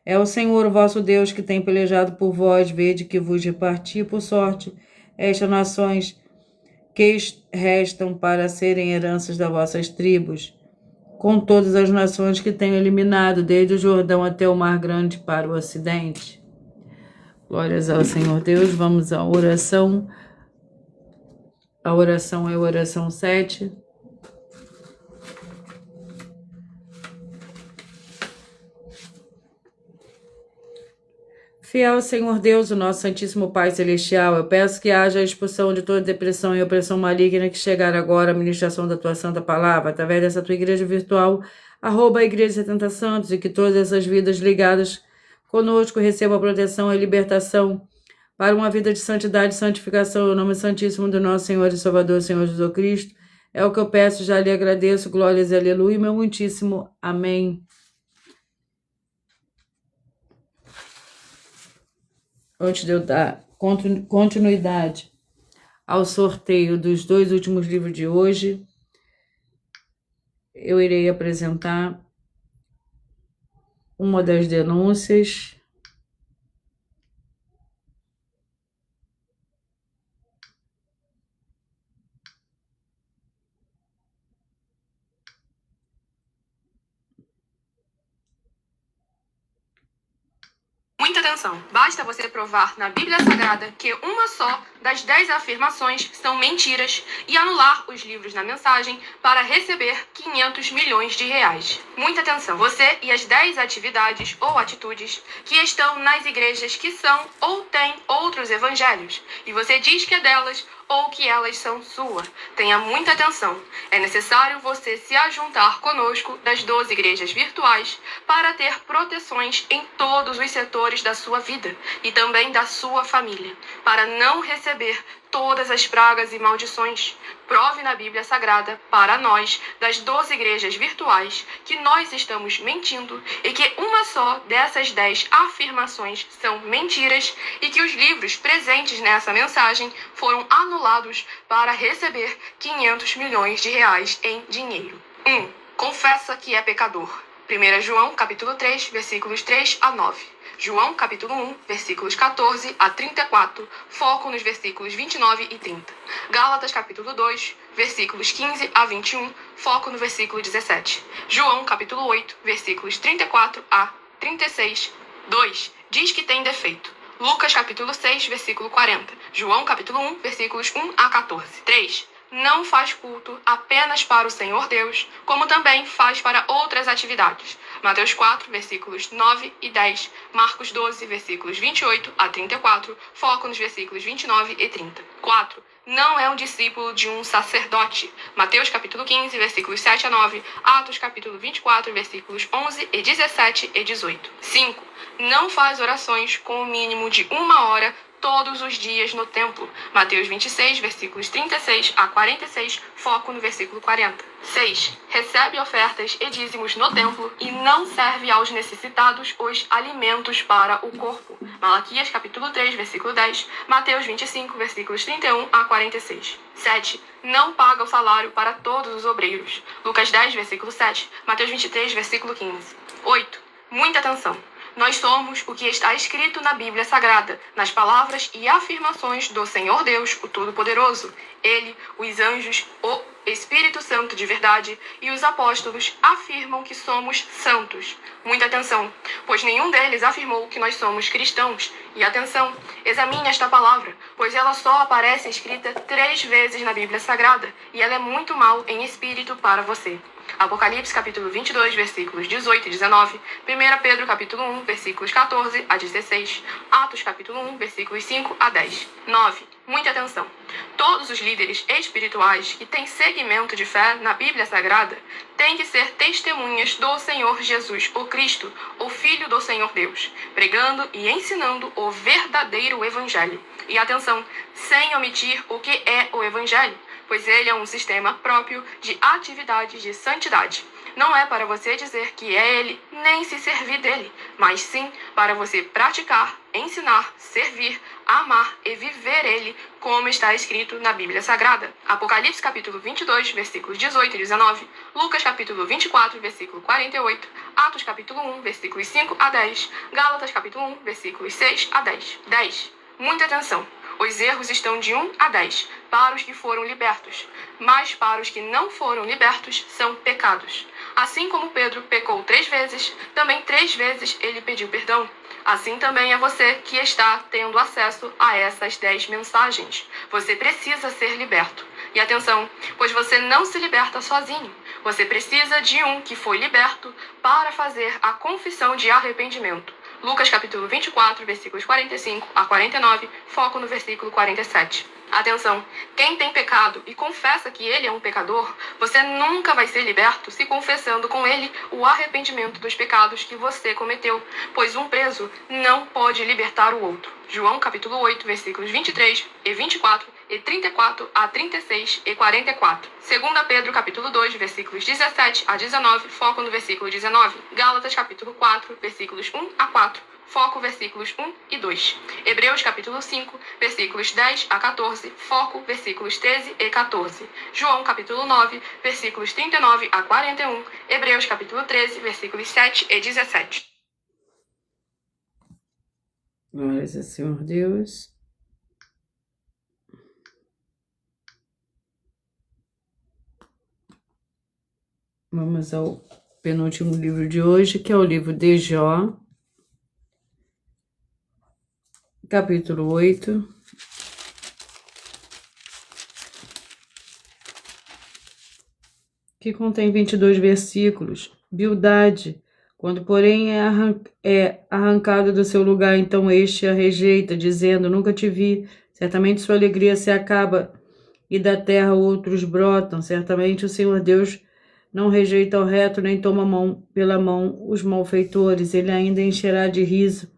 É o Senhor, o vosso Deus, que tem pelejado por vós. Vede que vos reparti por sorte estas nações que restam para serem heranças das vossas tribos, com todas as nações que tenho eliminado, desde o Jordão até o Mar Grande para o Ocidente. Glórias ao Senhor Deus. Vamos à oração. A oração é a oração 7. Fiel Senhor Deus, o nosso Santíssimo Pai Celestial, eu peço que haja a expulsão de toda depressão e opressão maligna que chegar agora à ministração da Tua Santa Palavra, através dessa Tua igreja virtual, @ Igreja 70 Santos, e que todas essas vidas ligadas conosco recebam a proteção e libertação para uma vida de santidade e santificação, em nome santíssimo do nosso Senhor e Salvador, Senhor Jesus Cristo. É o que eu peço, já lhe agradeço, glórias e aleluia, meu muitíssimo amém. Antes de eu dar continuidade ao sorteio dos 2 últimos livros de hoje, eu irei apresentar uma das denúncias. Muita atenção! Basta você provar na Bíblia Sagrada que uma só das 10 afirmações são mentiras e anular os livros na mensagem para receber 500 milhões de reais. Muita atenção! Você e as 10 atividades ou atitudes que estão nas igrejas que são ou têm outros evangelhos, e você diz que é delas ou que elas são sua. Tenha muita atenção. É necessário você se ajuntar conosco das 12 igrejas virtuais para ter proteções em todos os setores da sua vida e também da sua família, para não receber todas as pragas e maldições. Prove na Bíblia Sagrada para nós, das 12 igrejas virtuais, que nós estamos mentindo e que uma só dessas 10 afirmações são mentiras e que os livros presentes nessa mensagem foram anulados para receber 500 milhões de reais em dinheiro. 1. Confessa que é pecador. 1 João, capítulo 3, versículos 3 a 9. João, capítulo 1, versículos 14 a 34, foco nos versículos 29 e 30. Gálatas, capítulo 2, versículos 15 a 21, foco no versículo 17. João, capítulo 8, versículos 34 a 36. 2. Diz que tem defeito. Lucas, capítulo 6, versículo 40. João, capítulo 1, versículos 1 a 14. 3. Não faz culto apenas para o Senhor Deus, como também faz para outras atividades. Mateus 4, versículos 9 e 10. Marcos 12, versículos 28 a 34. Foco nos versículos 29 e 30. 4. Não é um discípulo de um sacerdote. Mateus capítulo 15, versículos 7 a 9. Atos capítulo 24, versículos 11 e 17 e 18. 5. Não faz orações com o mínimo de 1 hora todos os dias no templo. Mateus 26, versículos 36 a 46, foco no versículo 40. 6. Recebe ofertas e dízimos no templo e não serve aos necessitados os alimentos para o corpo. Malaquias capítulo 3, versículo 10. Mateus 25, versículos 31 a 46. 7. Não paga o salário para todos os obreiros. Lucas 10, versículo 7. Mateus 23, versículo 15. 8. Muita atenção! Nós somos o que está escrito na Bíblia Sagrada, nas palavras e afirmações do Senhor Deus, o Todo-Poderoso. Ele, os anjos, o Espírito Santo de verdade e os apóstolos afirmam que somos santos. Muita atenção, pois nenhum deles afirmou que nós somos cristãos. E atenção, examine esta palavra, pois ela só aparece escrita 3 vezes na Bíblia Sagrada e ela é muito mal em espírito para você. Apocalipse capítulo 22, versículos 18 e 19, 1 Pedro capítulo 1, versículos 14 a 16, Atos capítulo 1, versículos 5 a 10. 9. Muita atenção. Todos os líderes espirituais que têm segmento de fé na Bíblia Sagrada têm que ser testemunhas do Senhor Jesus, o Cristo, o Filho do Senhor Deus, pregando e ensinando o verdadeiro Evangelho. E atenção, sem omitir o que é o Evangelho, pois ele é um sistema próprio de atividades de santidade. Não é para você dizer que é ele, nem se servir dele, mas sim para você praticar, ensinar, servir, amar e viver ele, como está escrito na Bíblia Sagrada. Apocalipse capítulo 22, versículos 18 e 19, Lucas capítulo 24, versículo 48, Atos capítulo 1, versículos 5 a 10, Gálatas capítulo 1, versículos 6 a 10. 10. Muita atenção. Os erros estão de 1 a 10 para os que foram libertos, mas para os que não foram libertos são pecados. Assim como Pedro pecou 3 vezes, também 3 vezes ele pediu perdão. Assim também é você que está tendo acesso a essas 10 mensagens. Você precisa ser liberto. E atenção, pois você não se liberta sozinho. Você precisa de um que foi liberto para fazer a confissão de arrependimento. Lucas capítulo 24, versículos 45 a 49, foco no versículo 47. Atenção, quem tem pecado e confessa que ele é um pecador, você nunca vai ser liberto se confessando com ele o arrependimento dos pecados que você cometeu, pois um preso não pode libertar o outro. João capítulo 8, versículos 23 e 24 e 34 a 36 e 44. 2 Pedro capítulo 2, versículos 17 a 19, foco no versículo 19. Gálatas capítulo 4, versículos 1 a 4, foco versículos 1 e 2. Hebreus capítulo 5, versículos 10 a 14, foco versículos 13 e 14. João capítulo 9, versículos 39 a 41. Hebreus capítulo 13, versículos 7 e 17. Glórias a Senhor Deus. Vamos ao penúltimo livro de hoje, que é o livro de Jó, capítulo 8. Que contém 22 versículos. Bildade, quando porém é arrancado do seu lugar, então este a rejeita, dizendo, nunca te vi, certamente sua alegria se acaba, e da terra outros brotam, certamente o Senhor Deus não rejeita o reto, nem toma pela mão os malfeitores, ele ainda encherá de riso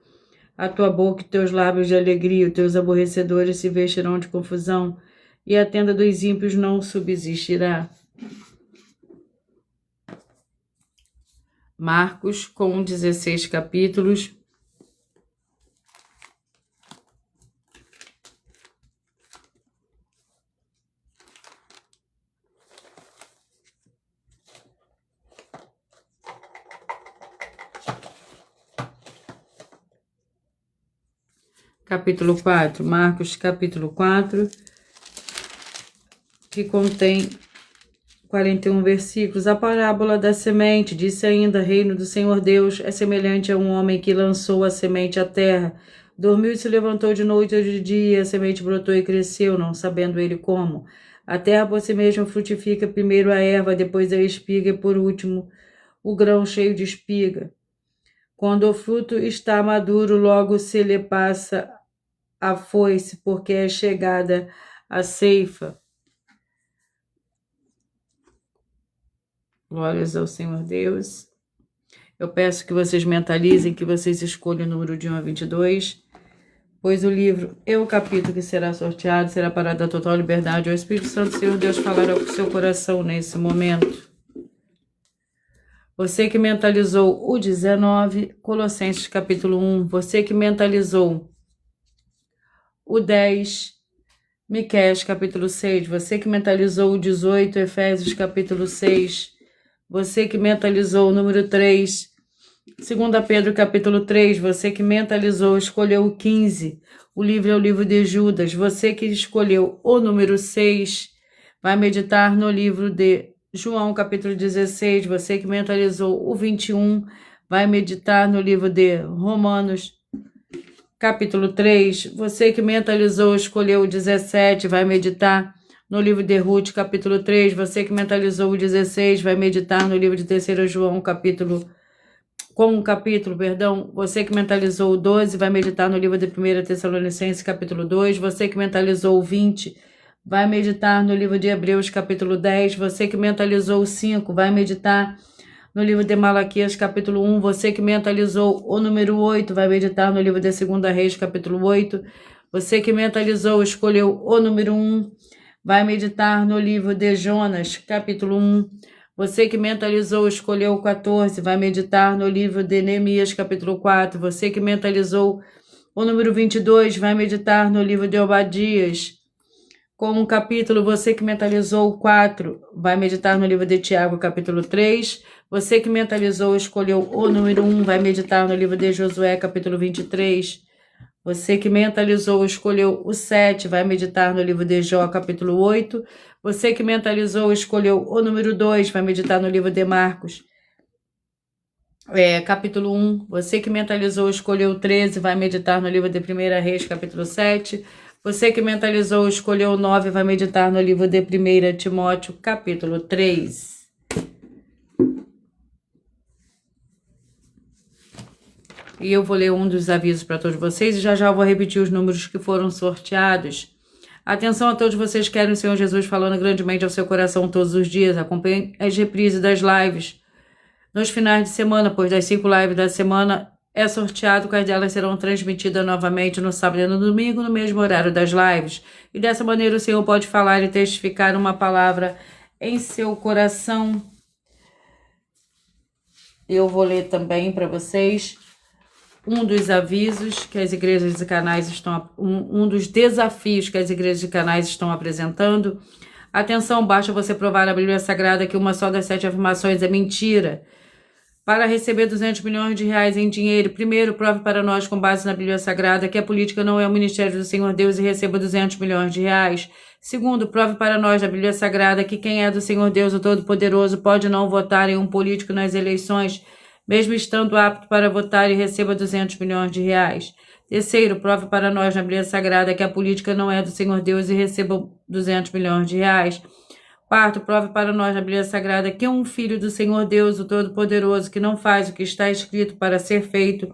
a tua boca e teus lábios de alegria, os teus aborrecedores se vestirão de confusão, e a tenda dos ímpios não subsistirá. Marcos, com 16 capítulos. Capítulo 4, Marcos capítulo 4, que contém 41 versículos. A parábola da semente, disse ainda, reino do Senhor Deus é semelhante a um homem que lançou a semente à terra. Dormiu e se levantou de noite ou de dia, a semente brotou e cresceu, não sabendo ele como. A terra por si mesma frutifica primeiro a erva, depois a espiga e por último o grão cheio de espiga. Quando o fruto está maduro, logo se lhe passa a foice, porque é chegada a ceifa. Glórias ao Senhor Deus. Eu peço que vocês mentalizem, que vocês escolham o número de 1 a 22, pois o livro e o capítulo que será sorteado será para dar total liberdade ao Espírito Santo, Senhor Deus, falar ao seu coração nesse momento. Você que mentalizou o 19, Colossenses capítulo 1. Você que mentalizou o 10, Miqueias capítulo 6. Você que mentalizou o 18, Efésios capítulo 6. Você que mentalizou o número 3, 2 Pedro capítulo 3. Você que mentalizou, escolheu o 15. O livro é o livro de Judas. Você que escolheu o número 6, vai meditar no livro de João capítulo 16, você que mentalizou o 21, vai meditar no livro de Romanos capítulo 3, você que mentalizou, escolheu o 17, vai meditar no livro de Ruth, capítulo 3. Você que mentalizou o 16, vai meditar no livro de 3 João, Você que mentalizou o 12, vai meditar no livro de 1 Tessalonicenses, capítulo 2. Você que mentalizou o 20, vai meditar no livro de Hebreus, capítulo 10. Você que mentalizou o 5, vai meditar no livro de Malaquias, capítulo 1. Você que mentalizou o número 8, vai meditar no livro de 2 Reis, capítulo 8. Você que mentalizou, escolheu o número 1, vai meditar no livro de Jonas, capítulo 1. Você que mentalizou, escolheu o 14, vai meditar no livro de Neemias, capítulo 4. Você que mentalizou o número 22, vai meditar no livro de Obadias. Como capítulo, você que mentalizou o 4, vai meditar no livro de Tiago, capítulo 3. Você que mentalizou, escolheu o número 1, vai meditar no livro de Josué, capítulo 23. Você que mentalizou, escolheu o 7, vai meditar no livro de Jó, capítulo 8. Você que mentalizou, escolheu o número 2, vai meditar no livro de Marcos, capítulo 1. Você que mentalizou, escolheu o 13, vai meditar no livro de 1 Reis, capítulo 7. Você que mentalizou, escolheu o 9, vai meditar no livro de 1 Timóteo, capítulo 3. E eu vou ler um dos avisos para todos vocês e já eu vou repetir os números que foram sorteados. Atenção a todos vocês que querem o Senhor Jesus falando grandemente ao seu coração todos os dias. Acompanhem as reprises das lives nos finais de semana, pois das 5 lives da semana é sorteado, quais delas serão transmitidas novamente no sábado e no domingo, no mesmo horário das lives. E dessa maneira o Senhor pode falar e testificar uma palavra em seu coração. Eu vou ler também para vocês um dos avisos que as igrejas e canais estão, um dos desafios que as igrejas e canais estão apresentando. Atenção, basta você provar na Bíblia Sagrada que uma só das 7 afirmações é mentira. Para receber 200 milhões de reais em dinheiro, primeiro, prove para nós, com base na Bíblia Sagrada, que a política não é o ministério do Senhor Deus e receba 200 milhões de reais. Segundo, prove para nós na Bíblia Sagrada que quem é do Senhor Deus, o Todo-Poderoso, pode não votar em um político nas eleições, mesmo estando apto para votar, e receba 200 milhões de reais. Terceiro, prove para nós na Bíblia Sagrada que a política não é do Senhor Deus e receba 200 milhões de reais. Quarto, prove para nós na Bíblia Sagrada que um filho do Senhor Deus, o Todo-Poderoso, que não faz o que está escrito para ser feito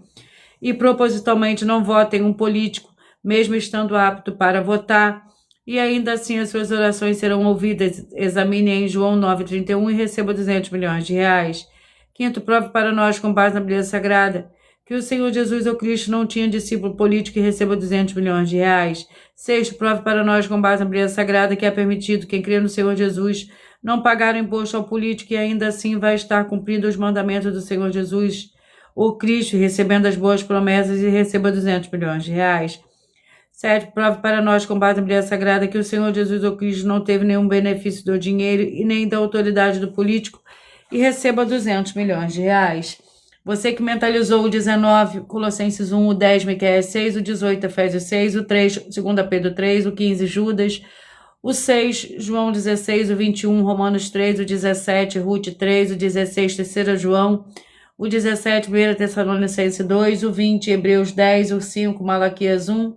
e propositalmente não vota em um político, mesmo estando apto para votar, e ainda assim as suas orações serão ouvidas. Examine em João 9,31 e receba 200 milhões de reais. Quinto, prove para nós, com base na Bíblia Sagrada, que o Senhor Jesus ou Cristo não tinha discípulo político e receba 200 milhões de reais. Sexto, prove para nós, com base na Bíblia Sagrada, que é permitido quem crê no Senhor Jesus não pagar o imposto ao político e ainda assim vai estar cumprindo os mandamentos do Senhor Jesus ou Cristo, recebendo as boas promessas e receba 200 milhões de reais. Sétimo, prove para nós, com base na Bíblia Sagrada, que o Senhor Jesus ou Cristo não teve nenhum benefício do dinheiro e nem da autoridade do político e receba 200 milhões de reais. Você que mentalizou o 19, Colossenses 1, o 10, Miqueias 6, o 18, Efésios 6, o 3, 2 Pedro 3, o 15, Judas, o 6, João 16, o 21, Romanos 3, o 17, Ruth 3, o 16, 3 João, o 17, 1 Tessalonicenses 2, o 20, Hebreus 10, o 5, Malaquias 1,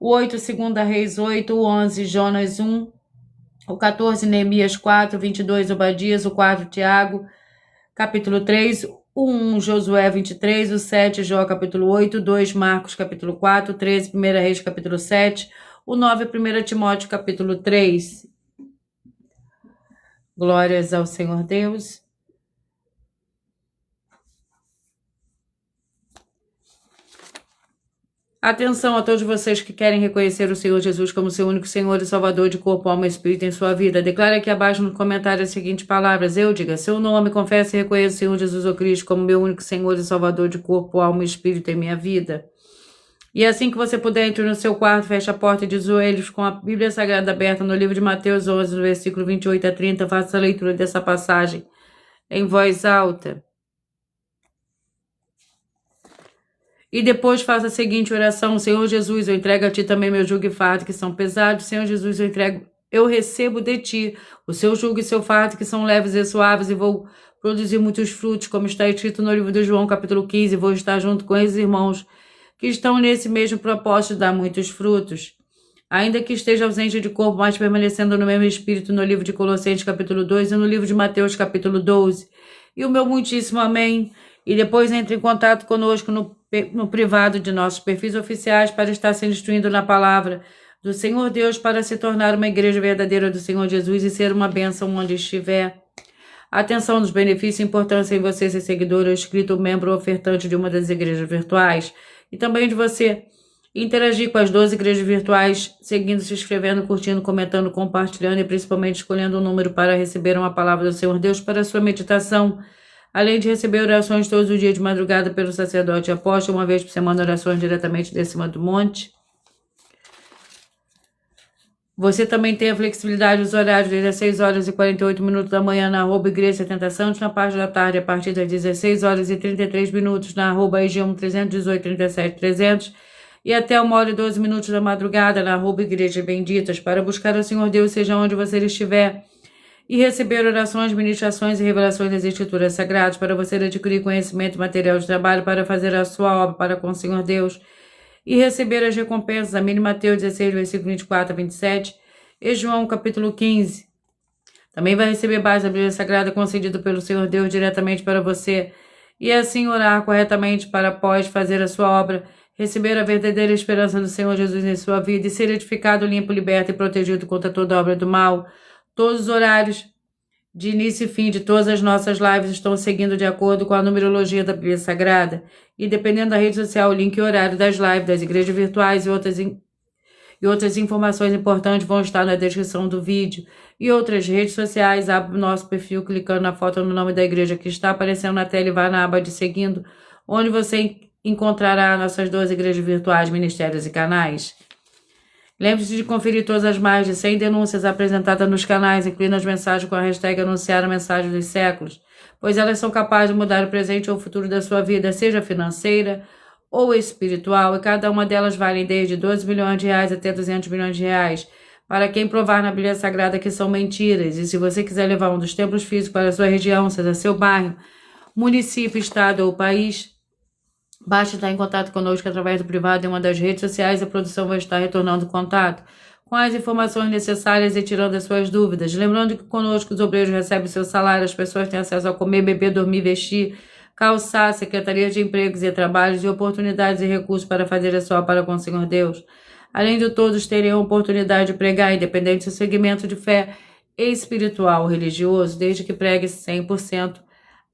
o 8, 2 Reis 8, o 11, Jonas 1, o 14, Neemias 4, 22, Obadias, o 4, Tiago, capítulo 3, o 1, Josué 23, o 7, Jó, capítulo 8, o 2, Marcos, capítulo 4, o 13, 1 Reis, capítulo 7, o 9, 1 Timóteo, capítulo 3. Glórias ao Senhor Deus. Atenção a todos vocês que querem reconhecer o Senhor Jesus como seu único Senhor e Salvador de corpo, alma e espírito em sua vida. Declare aqui abaixo no comentário as seguintes palavras. Eu diga seu nome, confesse e reconheça o Senhor Jesus ou Cristo como meu único Senhor e Salvador de corpo, alma e espírito em minha vida. E assim que você puder, entre no seu quarto, feche a porta de joelhos com a Bíblia Sagrada aberta no livro de Mateus 11, no versículo 28 a 30. Faça a leitura dessa passagem em voz alta. E depois faça a seguinte oração. Senhor Jesus, eu entrego a Ti também meu jugo e fardo que são pesados. Senhor Jesus, eu recebo de Ti o seu jugo e seu fardo que são leves e suaves e vou produzir muitos frutos, como está escrito no livro de João, capítulo 15. Vou estar junto com esses irmãos que estão nesse mesmo propósito de dar muitos frutos. ainda que esteja ausente de corpo, mas permanecendo no mesmo espírito, no livro de Colossenses capítulo 2 e no livro de Mateus capítulo 12. E o meu muitíssimo amém. E depois entre em contato conosco no privado de nossos perfis oficiais para estar se instruindo na palavra do Senhor Deus, para se tornar uma igreja verdadeira do Senhor Jesus e ser uma bênção onde estiver. Atenção dos benefícios e importância em você ser seguidor ou inscrito, membro ou ofertante de uma das igrejas virtuais. E também de você interagir com as 12 igrejas virtuais, seguindo, se inscrevendo, curtindo, comentando, compartilhando e principalmente escolhendo um número para receber uma palavra do Senhor Deus para a sua meditação. Além de receber orações todos os dias de madrugada pelo sacerdote e apóstolo, uma vez por semana orações diretamente de cima do monte. Você também tem a flexibilidade dos horários desde as 6 horas e 48 minutos da manhã na @Igreja Tentação, na parte da tarde a partir das 16 horas e 33 minutos na @EG1 318 37 300 e até 1 hora e 12 minutos da madrugada na @Igreja Benditas, para buscar o Senhor Deus seja onde você estiver e receber orações, ministrações e revelações das Escrituras Sagradas, para você adquirir conhecimento e material de trabalho para fazer a sua obra para com o Senhor Deus e receber as recompensas, a mínima Mateus 16, versículo 24 a 27 e João capítulo 15. Também vai receber base da Bíblia Sagrada concedida pelo Senhor Deus diretamente para você e assim orar corretamente para após fazer a sua obra, receber a verdadeira esperança do Senhor Jesus em sua vida e ser edificado, limpo, liberto e protegido contra toda obra do mal. Todos os horários de início e fim de todas as nossas lives estão seguindo de acordo com a numerologia da Bíblia Sagrada. E dependendo da rede social, o link e horário das lives, das igrejas virtuais e outras informações importantes vão estar na descrição do vídeo. E outras redes sociais, abre o nosso perfil clicando na foto no nome da igreja que está aparecendo na tela e vá na aba de seguindo, onde você encontrará nossas 12 igrejas virtuais, ministérios e canais. Lembre-se de conferir todas as mais de 100 denúncias apresentadas nos canais, incluindo as mensagens com a hashtag Anunciar a Mensagem dos Séculos, pois elas são capazes de mudar o presente ou o futuro da sua vida, seja financeira ou espiritual, e cada uma delas vale desde 12 milhões de reais até 200 milhões de reais, para quem provar na Bíblia Sagrada que são mentiras. E se você quiser levar um dos templos físicos para a sua região, seja seu bairro, município, estado ou país, basta estar em contato conosco através do privado em uma das redes sociais. A produção vai estar retornando contato com as informações necessárias e tirando as suas dúvidas. Lembrando que conosco os obreiros recebem seu salário, as pessoas têm acesso a comer, beber, dormir, vestir, calçar, secretaria de empregos e trabalhos e oportunidades e recursos para fazer a sua obra com o Senhor Deus. Além de todos terem a oportunidade de pregar, independente do segmento de fé espiritual ou religioso, desde que pregue 100%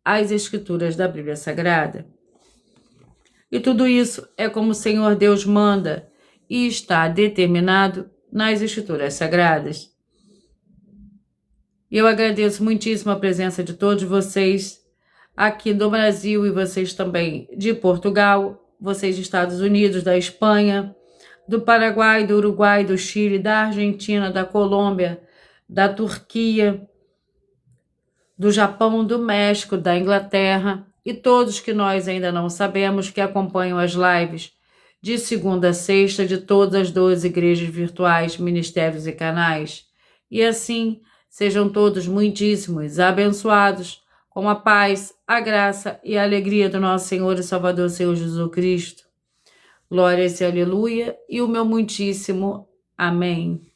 as escrituras da Bíblia Sagrada. E tudo isso é como o Senhor Deus manda e está determinado nas Escrituras Sagradas. E eu agradeço muitíssimo a presença de todos vocês aqui do Brasil e vocês também de Portugal, vocês dos Estados Unidos, da Espanha, do Paraguai, do Uruguai, do Chile, da Argentina, da Colômbia, da Turquia, do Japão, do México, da Inglaterra, e todos que nós ainda não sabemos que acompanham as lives de segunda a sexta de todas as 12 igrejas virtuais, ministérios e canais. E assim, sejam todos muitíssimos abençoados com a paz, a graça e a alegria do nosso Senhor e Salvador, Senhor Jesus Cristo. Glória e aleluia e o meu muitíssimo amém.